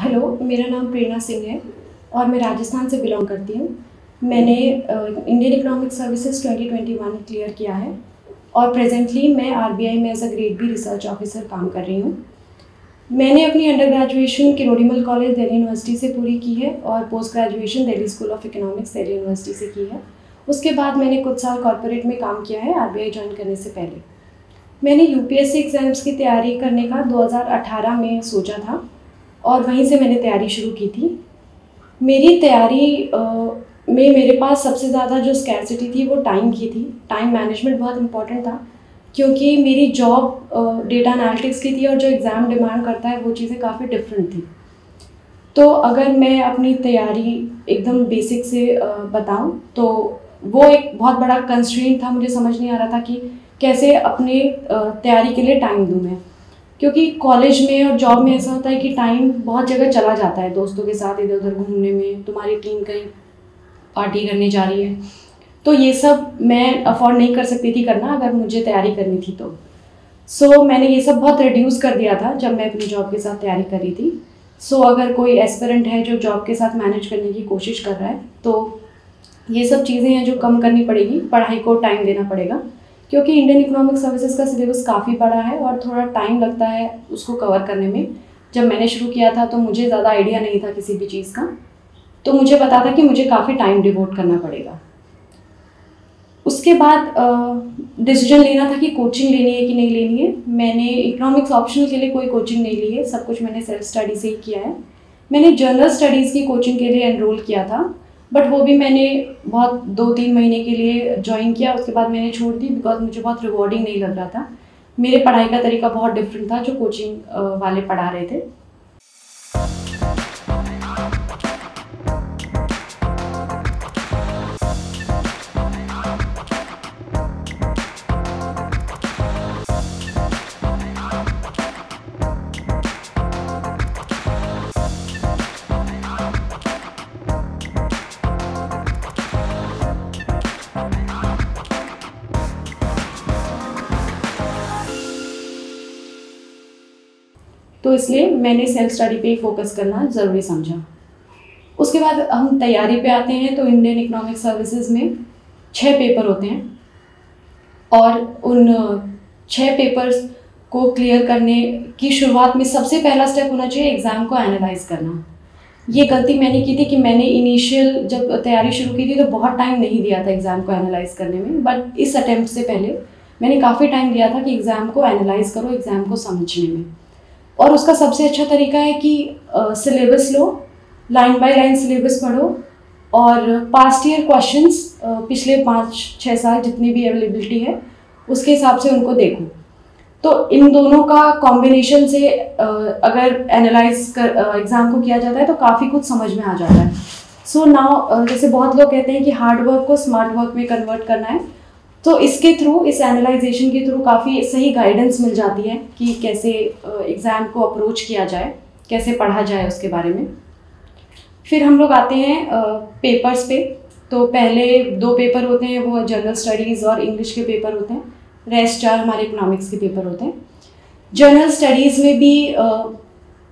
Hello, मेरा नाम प्रेरणा सिंह है और मैं राजस्थान से बिलोंग करती हूँ। मैंने इंडियन इकोनॉमिक सर्विसेज 2021 क्लियर किया है और प्रेजेंटली मैं आरबीआई में as a grade B research officer काम कर रही हूँ। मैंने अपनी under graduation Kirorimal college Delhi university से पूरी की है और post graduation Delhi school of economics Delhi university से की है। उसके बाद मैंने कुछ साल कॉर्पोरेट में काम किया है आरबीआई ज्वाइन करने से पहले। मैंने यूपीएससी एग्ज़ाम्स की तैयारी करने का 2018 में सोचा था और वहीं से मैंने तैयारी शुरू की थी। मेरी तैयारी में मेरे पास सबसे ज़्यादा जो स्कैरसिटी थी वो टाइम की थी। टाइम मैनेजमेंट बहुत इम्पॉर्टेंट था क्योंकि मेरी जॉब डेटा एनालिटिक्स की थी और जो एग्ज़ाम डिमांड करता है वो चीज़ें काफ़ी डिफरेंट थी। तो अगर मैं अपनी तैयारी एकदम बेसिक से बताऊं तो वो एक बहुत बड़ा कंस्ट्रेंट था। मुझे समझ नहीं आ रहा था कि कैसे अपने तैयारी के लिए टाइम दूँ मैं, क्योंकि कॉलेज में और जॉब में ऐसा होता है कि टाइम बहुत जगह चला जाता है, दोस्तों के साथ इधर उधर घूमने में, तुम्हारी टीम कहीं पार्टी करने जा रही है, तो ये सब मैं अफोर्ड नहीं कर सकती थी करना अगर मुझे तैयारी करनी थी तो। सो मैंने ये सब बहुत रिड्यूस कर दिया था जब मैं अपनी जॉब के साथ तैयारी कर रही थी। सो अगर कोई एस्पिरेंट है जो जॉब के साथ मैनेज करने की कोशिश कर रहा है तो ये सब चीज़ें हैं जो कम करनी पड़ेगी, पढ़ाई को टाइम देना पड़ेगा क्योंकि इंडियन इकोनॉमिक सर्विसेज का सिलेबस काफ़ी बड़ा है और थोड़ा टाइम लगता है उसको कवर करने में। जब मैंने शुरू किया था तो मुझे ज़्यादा आइडिया नहीं था किसी भी चीज़ का, तो मुझे पता था कि मुझे काफ़ी टाइम डिवोट करना पड़ेगा। उसके बाद डिसीजन लेना था कि कोचिंग लेनी है कि नहीं लेनी है। मैंने इकोनॉमिक्स ऑप्शनल के लिए कोई कोचिंग नहीं ली है, सब कुछ मैंने सेल्फ स्टडी से ही किया है। मैंने जनरल स्टडीज़ की कोचिंग के लिए एनरोल किया था, बट वो भी मैंने बहुत 2-3 महीने के लिए ज्वाइन किया, उसके बाद मैंने छोड़ दी बिकॉज मुझे बहुत रिवॉर्डिंग नहीं लग रहा था। मेरे पढ़ाई का तरीका बहुत डिफरेंट था जो कोचिंग वाले पढ़ा रहे थे। तो इसलिए मैंने सेल्फ स्टडी पे ही फोकस करना ज़रूरी समझा। उसके बाद हम तैयारी पे आते हैं तो इंडियन इकोनॉमिक सर्विसेज में 6 पेपर होते हैं और उन 6 पेपर्स को क्लियर करने की शुरुआत में सबसे पहला स्टेप होना चाहिए एग्ज़ाम को एनालाइज करना। ये गलती मैंने की थी कि मैंने इनिशियल जब तैयारी शुरू की थी तो बहुत टाइम नहीं दिया था एग्ज़ाम को एनालाइज करने में, बट इस अटेम्प्ट से पहले मैंने काफ़ी टाइम दिया था कि एग्ज़ाम को एनालाइज करो, एग्ज़ाम को समझने में। और उसका सबसे अच्छा तरीका है कि syllabus low, line by line syllabus पढ़ो और पास्ट ईयर क्वेश्चंस पिछले 5-6 साल जितनी भी अवेलेबिलिटी है उसके हिसाब से उनको देखो। तो इन दोनों का कॉम्बिनेशन से अगर एनालाइज कर एग्ज़ाम को किया जाता है तो काफ़ी कुछ समझ में आ जाता है। सो नाउ जैसे बहुत लोग कहते हैं कि हार्ड वर्क को स्मार्ट वर्क में कन्वर्ट करना है, तो इसके थ्रू, इस एनालाइजेशन के थ्रू काफ़ी सही गाइडेंस मिल जाती है कि कैसे एग्ज़ाम को अप्रोच किया जाए, कैसे पढ़ा जाए उसके बारे में। फिर हम लोग आते हैं पेपर्स पे। तो पहले 2 पेपर होते हैं वो जनरल स्टडीज़ और इंग्लिश के पेपर होते हैं, रेस्ट 4 हमारे इकोनॉमिक्स के पेपर होते हैं। जनरल स्टडीज़ में भी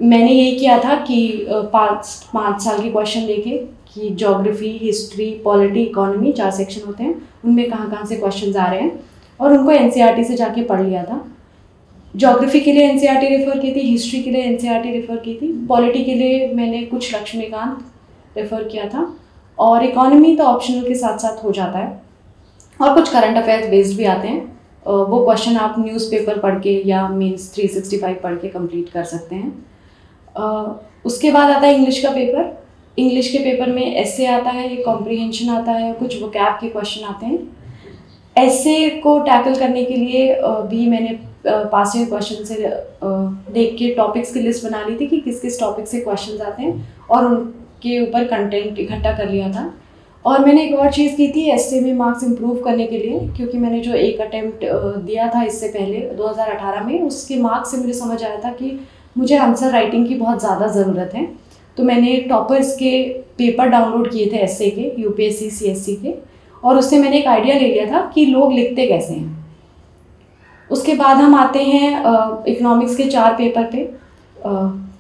मैंने यही किया था कि 5 साल के क्वेश्चन देखे कि geography, history, polity, economy 4 section होते हैं, उनमें कहाँ कहाँ से क्वेश्चंस आ रहे हैं और उनको एनसीईआरटी से जाके पढ़ लिया था। ज्योग्राफी के लिए एनसीईआरटी रेफ़र की थी, हिस्ट्री के लिए एनसीईआरटी रेफ़र की थी, पॉलिटी के लिए मैंने कुछ लक्ष्मीकांत रेफ़र किया था और इकोनॉमी तो ऑप्शनल के साथ साथ हो जाता है और कुछ करंट अफेयर्स बेस्ड भी आते हैं। वो क्वेश्चन आप न्यूज़पेपर पढ़ के या मीन्स 365 पढ़ के कंप्लीट कर सकते हैं। उसके बाद आता है इंग्लिश का पेपर। इंग्लिश के पेपर में एसे आता है, ये कॉम्प्रिहेंशन आता है, कुछ वोकैब के क्वेश्चन आते हैं। एसे को टैकल करने के लिए भी मैंने पास्ट ईयर क्वेश्चन से देख के टॉपिक्स की लिस्ट बना ली थी कि किस किस टॉपिक से क्वेश्चंस आते हैं और उनके ऊपर कंटेंट इकट्ठा कर लिया था। और मैंने एक और चीज़ की थी एसे में मार्क्स इम्प्रूव करने के लिए, क्योंकि मैंने जो एक अटेम्प्ट दिया था इससे पहले 2018 में, उसके मार्क्स से मुझे समझ आया था कि मुझे आंसर राइटिंग की बहुत ज़्यादा ज़रूरत है। तो मैंने टॉपर्स के पेपर डाउनलोड किए थे एसए के, यूपीएससी सीएससी के, और उससे मैंने एक आइडिया ले लिया था कि लोग लिखते कैसे हैं। उसके बाद हम आते हैं इकोनॉमिक्स के 4 पेपर पे।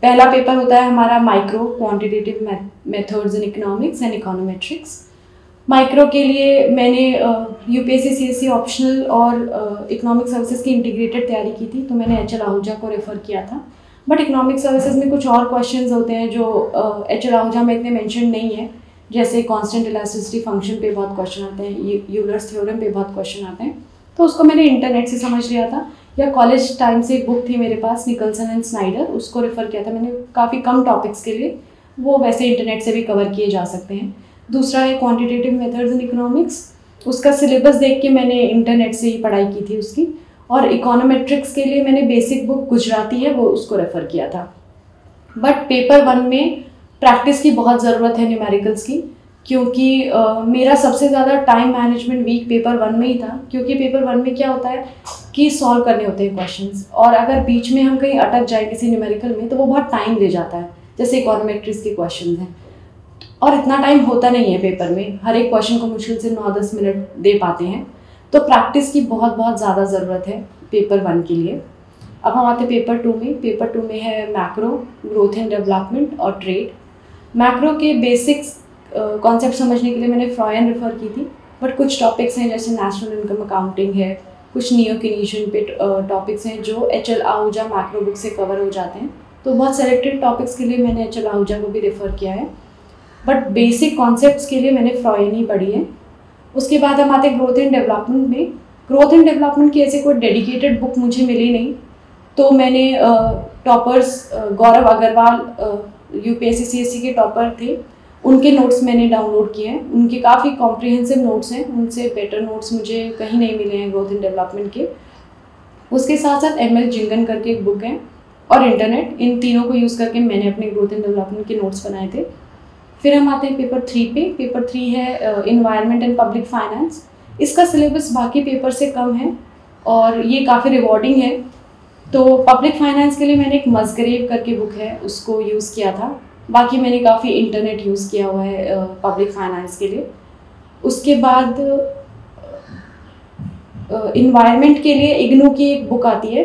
पहला पेपर होता है हमारा micro, quantitative methods in economics and econometrics. Micro के लिए मैंने यूपीएससी सीएससी ऑप्शनल और इकोनॉमिक सर्विसेज की इंटीग्रेटेड तैयारी की थी, तो मैंने एच एल आहूजा को रेफ़र किया था। बट इकोनॉमिक सर्विसेज में कुछ और क्वेश्चंस होते हैं जो एच एल आहूजा में इतने मेंशन नहीं है, जैसे कांस्टेंट इलास्टिसिटी फंक्शन पे बहुत क्वेश्चन आते हैं, यूलर्स थ्योरम पे बहुत क्वेश्चन आते हैं, तो उसको मैंने इंटरनेट से समझ लिया था, या कॉलेज टाइम से एक बुक थी मेरे पास निकलसन एंड स्नाइडर, उसको रेफ़र किया था मैंने काफ़ी कम टॉपिक्स के लिए, वो वैसे इंटरनेट से भी कवर किए जा सकते हैं। दूसरा है क्वांटिटेटिव मेथड्स इन इकोनॉमिक्स, उसका सिलेबस देख के मैंने इंटरनेट से ही पढ़ाई की थी उसकी। और इकोनोमेट्रिक्स के लिए मैंने बेसिक बुक गुजराती है, वो उसको रेफ़र किया था। बट पेपर 1 में प्रैक्टिस की बहुत ज़रूरत है न्यूमेरिकल्स की, क्योंकि मेरा सबसे ज़्यादा टाइम मैनेजमेंट वीक पेपर 1 में ही था, क्योंकि पेपर 1 में क्या होता है कि सॉल्व करने होते हैं क्वेश्चंस, और अगर बीच में हम कहीं अटक जाए किसी न्यूमेरिकल में तो वो बहुत टाइम ले जाता है, जैसे इकोनोमेट्रिक्स के क्वेश्चन हैं, और इतना टाइम होता नहीं है पेपर में, हर एक क्वेश्चन को मुश्किल से 9-10 मिनट दे पाते हैं, तो प्रैक्टिस की बहुत बहुत ज़्यादा ज़रूरत है पेपर 1 के लिए। अब हम आते हैं पेपर 2 में। पेपर 2 में है मैक्रो, ग्रोथ एंड डेवलपमेंट और ट्रेड। मैक्रो के बेसिक्स कॉन्सेप्ट समझने के लिए मैंने फ्रॉयन रेफ़र की थी, बट कुछ टॉपिक्स हैं जैसे नेशनल इनकम अकाउंटिंग है, कुछ नियो कीनेशियन पे टॉपिक्स हैं जो H L Ahuja macro book से कवर हो जाते हैं, तो बहुत सेलेक्टेड टॉपिक्स के लिए मैंने एच एल आहूजा को भी रेफ़र किया है, बट बेसिक कॉन्सेप्ट्स के लिए मैंने फ्रॉयन ही पढ़ी है। उसके बाद हम आते हैं ग्रोथ एंड डेवलपमेंट में। ग्रोथ एंड डेवलपमेंट की ऐसे कोई डेडिकेटेड बुक मुझे मिली नहीं, तो मैंने टॉपर्स गौरव अग्रवाल यूपीएससी सीएससी के टॉपर थे, उनके नोट्स मैंने डाउनलोड किए हैं, उनके काफ़ी कॉम्प्रिहेंसिव नोट्स हैं, उनसे बेटर नोट्स मुझे कहीं नहीं मिले हैं ग्रोथ एंड डेवलपमेंट के। उसके साथ साथ एमएल जिंगन करके एक बुक है और इंटरनेट, इन तीनों को यूज़ करके मैंने अपने ग्रोथ एंड डेवलपमेंट के नोट्स बनाए थे। फिर हम आते हैं पेपर 3 पे। पेपर 3 है इन्वायरमेंट एंड पब्लिक फाइनेंस। इसका सिलेबस बाकी पेपर से कम है और ये काफ़ी रिवॉर्डिंग है, तो पब्लिक फाइनेंस के लिए मैंने एक मसगरेव करके बुक है उसको यूज़ किया था, बाकी मैंने काफ़ी इंटरनेट यूज़ किया हुआ है पब्लिक फाइनेंस के लिए। उसके बाद इन्वायरमेंट के लिए इग्नू की एक बुक आती है,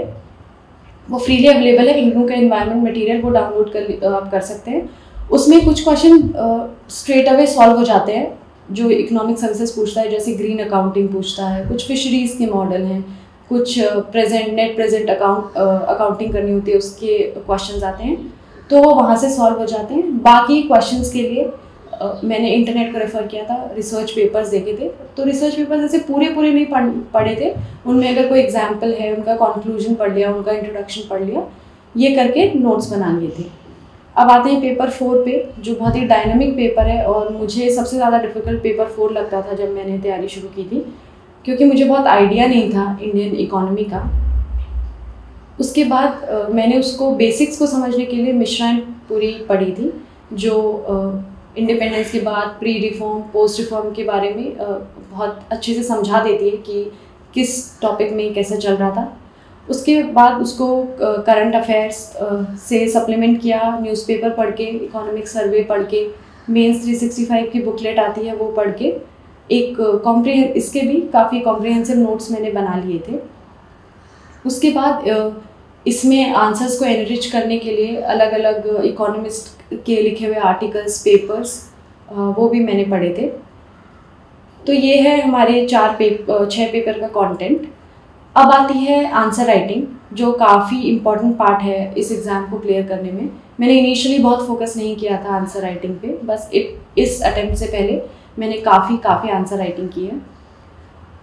वो फ्रीली अवेलेबल है, इग्नू का इन्वायरमेंट मटेरियल, वो डाउनलोड आप कर सकते हैं। उसमें कुछ क्वेश्चन स्ट्रेट अवे सॉल्व हो जाते हैं जो इकोनॉमिक सर्विसेज पूछता है, जैसे ग्रीन अकाउंटिंग पूछता है, कुछ फिशरीज़ के मॉडल हैं, कुछ नेट प्रेजेंट अकाउंटिंग करनी होती है उसके क्वेश्चंस आते हैं, तो वो वहाँ से सॉल्व हो जाते हैं। बाकी क्वेश्चंस के लिए मैंने इंटरनेट को रेफ़र किया था, रिसर्च पेपर्स देखे थे, तो रिसर्च पेपर्स ऐसे पूरे नहीं पढ़े थे, उनमें अगर कोई एग्जाम्पल है उनका कंक्लूजन पढ़ लिया, उनका इंट्रोडक्शन पढ़ लिया, ये करके नोट्स बना लिए थे। अब आते हैं पेपर 4 पे, जो बहुत ही डायनामिक पेपर है और मुझे सबसे ज़्यादा डिफ़िकल्ट पेपर 4 लगता था जब मैंने तैयारी शुरू की थी, क्योंकि मुझे बहुत आइडिया नहीं था इंडियन इकोनॉमी का। उसके बाद मैंने उसको बेसिक्स को समझने के लिए मिश्राइन पूरी पढ़ी थी, जो इंडिपेंडेंस के बाद प्री रिफॉर्म पोस्ट रिफॉर्म के बारे में बहुत अच्छे से समझा देती है कि किस टॉपिक में कैसे चल रहा था। उसके बाद उसको करंट अफेयर्स से सप्लीमेंट किया, न्यूज़पेपर पढ़ के, इकोनॉमिक सर्वे पढ़ के, मेंस 365 की बुकलेट आती है वो पढ़ के, एक इसके भी काफ़ी कॉम्प्रिहेंसिव नोट्स मैंने बना लिए थे। उसके बाद इसमें आंसर्स को एनरिच करने के लिए अलग अलग इकोनॉमिस्ट के लिखे हुए आर्टिकल्स, पेपर्स, वो भी मैंने पढ़े थे। तो ये है हमारे 6 पेपर का कंटेंट। अब आती है आंसर राइटिंग, जो काफ़ी इम्पॉर्टेंट पार्ट है इस एग्ज़ाम को क्लियर करने में। मैंने इनिशियली बहुत फोकस नहीं किया था आंसर राइटिंग पे, बस इस अटेम्प्ट से पहले मैंने काफ़ी आंसर राइटिंग की है।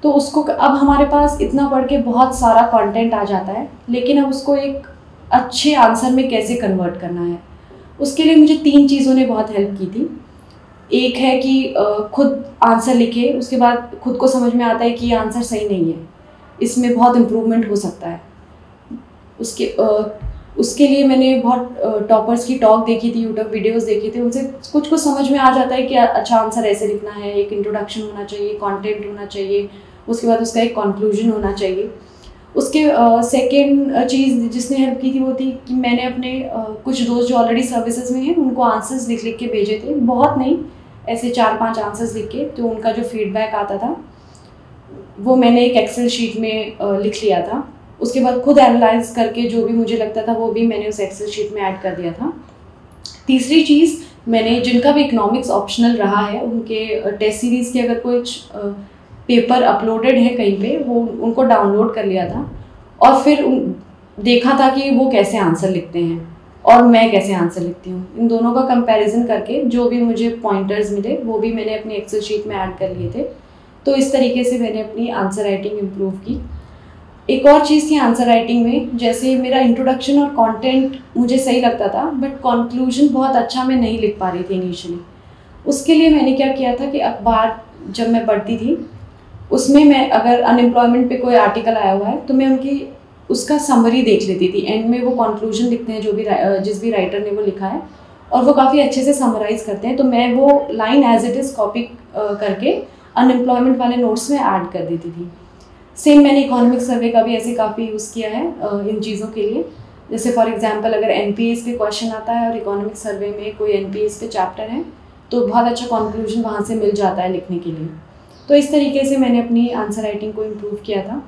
तो उसको अब हमारे पास इतना पढ़ के बहुत सारा कंटेंट आ जाता है, लेकिन अब उसको एक अच्छे आंसर में कैसे कन्वर्ट करना है, उसके लिए मुझे 3 चीज़ों ने बहुत हेल्प की थी। एक है कि खुद आंसर लिखे, उसके बाद खुद को समझ में आता है कि ये आंसर सही नहीं है, इसमें बहुत इम्प्रूवमेंट हो सकता है। उसके लिए मैंने बहुत टॉपर्स की टॉक देखी थी, यूट्यूब वीडियोस देखे थे, उनसे कुछ समझ में आ जाता है कि अच्छा आंसर ऐसे लिखना है, एक इंट्रोडक्शन होना चाहिए, कंटेंट होना चाहिए, उसके बाद उसका एक कंक्लूजन होना चाहिए। उसके सेकेंड चीज़ जिसने हेल्प की थी वो थी कि मैंने अपने कुछ दोस्त जो ऑलरेडी सर्विसेज में हैं उनको आंसर्स लिख के भेजे थे, बहुत नहीं, ऐसे 4-5 आंसर्स लिख के, तो उनका जो फीडबैक आता था वो मैंने एक एक्सेल शीट में लिख लिया था। उसके बाद खुद एनालाइज करके जो भी मुझे लगता था वो भी मैंने उस एक्सेल शीट में ऐड कर दिया था। तीसरी चीज़, मैंने जिनका भी इकोनॉमिक्स ऑप्शनल रहा है उनके टेस्ट सीरीज़ के अगर कुछ पेपर अपलोडेड है कहीं पे, वो उनको डाउनलोड कर लिया था और फिर देखा था कि वो कैसे आंसर लिखते हैं और मैं कैसे आंसर लिखती हूँ। इन दोनों का कंपैरिजन करके जो भी मुझे पॉइंटर्स मिले वो भी मैंने अपनी एक्सेल शीट में ऐड कर लिए थे। तो इस तरीके से मैंने अपनी आंसर राइटिंग इम्प्रूव की। एक और चीज़ थी आंसर राइटिंग में, जैसे मेरा इंट्रोडक्शन और कंटेंट मुझे सही लगता था बट कंक्लूजन बहुत अच्छा मैं नहीं लिख पा रही थी इनिशियली। उसके लिए मैंने क्या किया था कि अखबार जब मैं पढ़ती थी उसमें मैं अगर अनएम्प्लॉयमेंट पे कोई आर्टिकल आया हुआ है तो मैं उनकी उसका समरी देख लेती थी। एंड में वो कंक्लूजन लिखते हैं जो भी जिस भी राइटर ने वो लिखा है और वो काफ़ी अच्छे से समराइज़ करते हैं, तो मैं वो line as it is copy करके अनएम्प्लॉयमेंट वाले नोट्स में ऐड कर देती थी। सेम मैंने इकोनॉमिक सर्वे का भी ऐसे काफ़ी यूज़ किया है इन चीज़ों के लिए। जैसे फॉर एग्जांपल अगर एनपीएस पे क्वेश्चन आता है और इकोनॉमिक सर्वे में कोई एनपीएस पे चैप्टर है तो बहुत अच्छा कंक्लूजन वहाँ से मिल जाता है लिखने के लिए। तो इस तरीके से मैंने अपनी आंसर राइटिंग को इम्प्रूव किया था।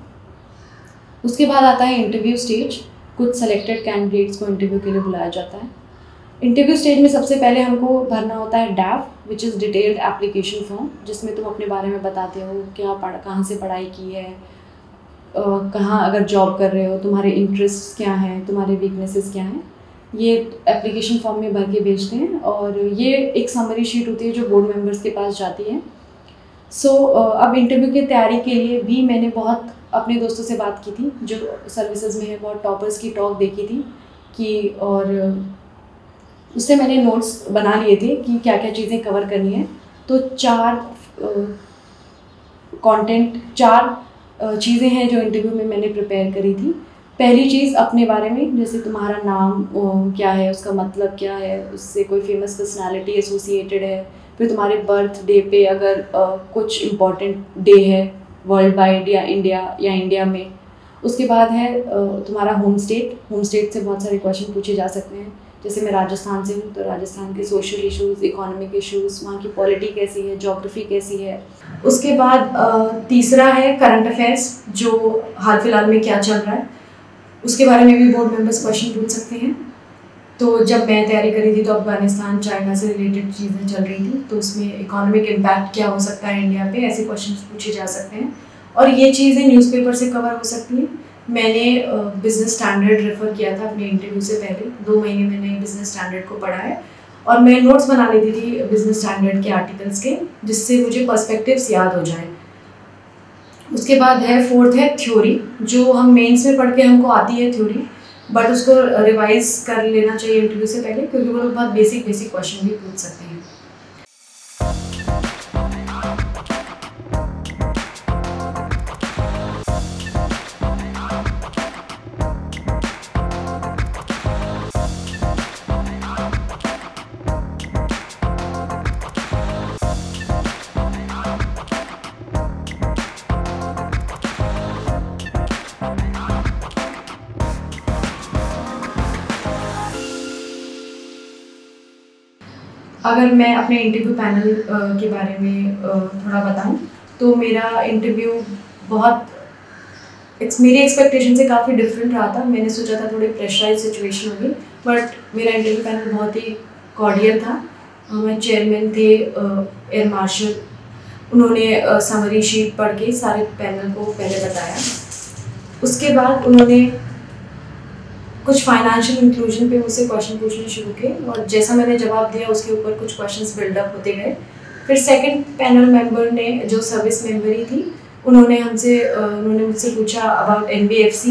उसके बाद आता है इंटरव्यू स्टेज। कुछ सेलेक्टेड कैंडिडेट्स को इंटरव्यू के लिए बुलाया जाता है। इंटरव्यू स्टेज में सबसे पहले हमको भरना होता है डैफ which is detailed application form, जिसमें तुम अपने बारे में बताते हो क्या कहाँ से पढ़ाई की है, कहाँ अगर जॉब कर रहे हो, तुम्हारे इंटरेस्ट क्या हैं, तुम्हारे वीकनेसेस क्या हैं। ये एप्लीकेशन फॉर्म में भर के भेजते हैं और ये एक समरी शीट होती है जो बोर्ड मेंबर्स के पास जाती है। अब इंटरव्यू की तैयारी के लिए भी मैंने बहुत अपने दोस्तों से बात की थी जो सर्विसेज में है, बहुत टॉपर्स की टॉक देखी थी कि, और उससे मैंने नोट्स बना लिए थे कि क्या क्या चीज़ें कवर करनी है। तो चार चीज़ें हैं जो इंटरव्यू में मैंने प्रिपेयर करी थी। पहली चीज़ अपने बारे में, जैसे तुम्हारा नाम क्या है, उसका मतलब क्या है, उससे कोई फेमस पर्सनालिटी एसोसिएटेड है। फिर तुम्हारे बर्थ डे पे अगर कुछ इम्पॉर्टेंट डे है वर्ल्ड वाइड या इंडिया में। उसके बाद है तुम्हारा होम स्टेट से बहुत सारे क्वेश्चन पूछे जा सकते हैं। जैसे मैं राजस्थान से हूँ तो राजस्थान के सोशल इश्यूज़, इकोनॉमिक इश्यूज़, वहाँ की पॉलिटी कैसी है, ज्योग्राफी कैसी है। उसके बाद तीसरा है करंट अफेयर्स, जो हाल फिलहाल में क्या चल रहा है उसके बारे में भी बोर्ड मेंबर्स क्वेश्चन पूछ सकते हैं। तो जब मैं तैयारी करी थी तो अफगानिस्तान चाइना से रिलेटेड चीज़ें चल रही थी, तो उसमें इकोनॉमिक इम्पैक्ट क्या हो सकता है इंडिया पे, ऐसे क्वेश्चन पूछे जा सकते हैं। और ये चीज़ें न्यूज़पेपर से कवर हो सकती हैं। मैंने बिज़नेस स्टैंडर्ड रेफ़र किया था अपने इंटरव्यू से पहले। 2 महीने मैंने बिज़नेस स्टैंडर्ड को पढ़ा है और मैं नोट्स बना लेती थी बिज़नेस स्टैंडर्ड के आर्टिकल्स के, जिससे मुझे पर्सपेक्टिव्स याद हो जाए। उसके बाद है फोर्थ है थ्योरी, जो हम मेंस में पढ़ के हमको आती है थ्योरी, बट उसको रिवाइज कर लेना चाहिए इंटरव्यू से पहले, क्योंकि वो लोग बहुत बेसिक क्वेश्चन भी पूछ सकते हैं। अगर मैं अपने इंटरव्यू पैनल के बारे में थोड़ा बताऊं तो मेरा इंटरव्यू मेरी एक्सपेक्टेशन से काफ़ी डिफरेंट रहा था। मैंने सोचा था थोड़ी प्रेशराइज सिचुएशन होगी, बट मेरा इंटरव्यू पैनल बहुत ही कॉर्डियल था। हमारे चेयरमैन थे एयर मार्शल, उन्होंने समरी शीट पढ़ के सारे पैनल को पहले बताया। उसके बाद उन्होंने कुछ फाइनेंशियल इंक्लूजन पे मुझसे क्वेश्चन पूछने शुरू किए और जैसा मैंने जवाब दिया उसके ऊपर कुछ क्वेश्चंस बिल्डअप होते गए। फिर सेकंड पैनल मेंबर ने, जो सर्विस मेंबर ही थी, उन्होंने मुझसे पूछा about NBFC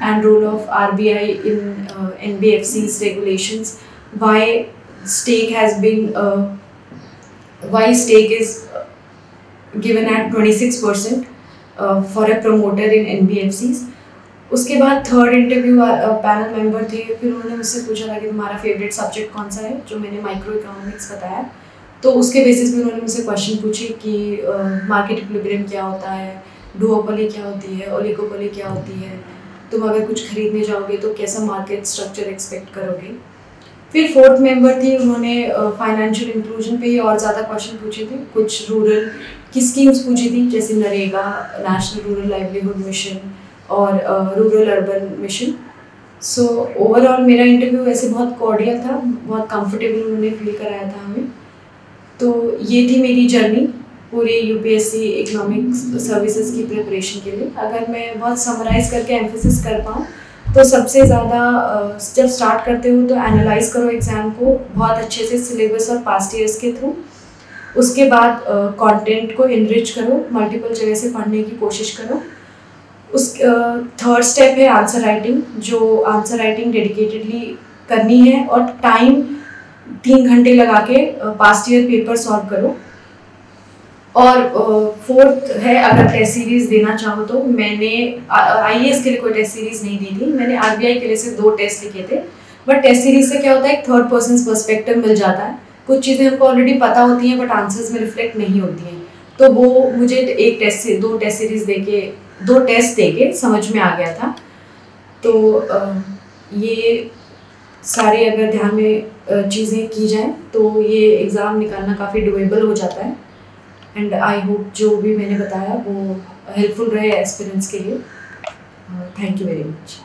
and role of RBI in NBFCs regulations, why stake is given at 26% for a promoter in NBFCs. उसके बाद थर्ड इंटरव्यू पैनल मेंबर थे, फिर उन्होंने मुझसे पूछा था कि तुम्हारा फेवरेट सब्जेक्ट कौन सा है, जो मैंने माइक्रो इकोनॉमिक्स बताया। तो उसके बेसिस पे उन्होंने मुझसे क्वेश्चन पूछे कि मार्केट इक्विलिब्रियम क्या होता है, डुओपोली क्या होती है, ओलिगोपोली क्या होती है, तुम अगर कुछ खरीदने जाओगे तो कैसा मार्केट स्ट्रक्चर एक्सपेक्ट करोगे। फिर फोर्थ मेंबर थी, उन्होंने फाइनेंशियल इंक्लूजन पे ही और ज़्यादा क्वेश्चन पूछे थे। कुछ रूरल की स्कीम्स पूछी थी, जैसे NREGA, national rural livelihood mission, और rural urban mission. So overall मेरा इंटरव्यू वैसे बहुत कॉर्डियल था, बहुत कंफर्टेबल उन्होंने फील कराया था हमें। तो ये थी मेरी जर्नी पूरी यूपीएससी इकोनॉमिक्स सर्विसेज की प्रिपरेशन के लिए। अगर मैं बहुत समराइज़ करके एम्फेसिस कर पाऊँ तो सबसे ज़्यादा जब स्टार्ट करते हो तो एनालाइज करो एग्ज़ाम को बहुत अच्छे से सिलेबस और पास्ट ईयर्स के थ्रू। उसके बाद कंटेंट को इनरिच करो, मल्टीपल जगह से पढ़ने की कोशिश करो। उस थर्ड स्टेप है आंसर राइटिंग, जो आंसर राइटिंग डेडिकेटेडली करनी है और टाइम 3 घंटे लगा के पास्ट ईयर पेपर सॉल्व करो। और फोर्थ है, अगर टेस्ट सीरीज़ देना चाहो तो मैंने आईएएस के लिए कोई टेस्ट सीरीज़ नहीं दी थी, मैंने आरबीआई के लिए सिर्फ 2 टेस्ट लिखे थे। बट टेस्ट सीरीज़ से क्या होता है, एक थर्ड पर्सन पर्सपेक्टिव मिल जाता है। कुछ चीज़ें हमको ऑलरेडी पता होती हैं बट आंसर्स में रिफ्लेक्ट नहीं होती हैं, तो वो मुझे 2 टेस्ट सीरीज़ देके 2 टेस्ट देके समझ में आ गया था। तो ये सारे अगर ध्यान में चीज़ें की जाएँ तो ये एग्ज़ाम निकालना काफ़ी डुएबल हो जाता है। एंड आई होप जो भी मैंने बताया वो हेल्पफुल रहे एस्पिरेंट्स के लिए। Thank you very much.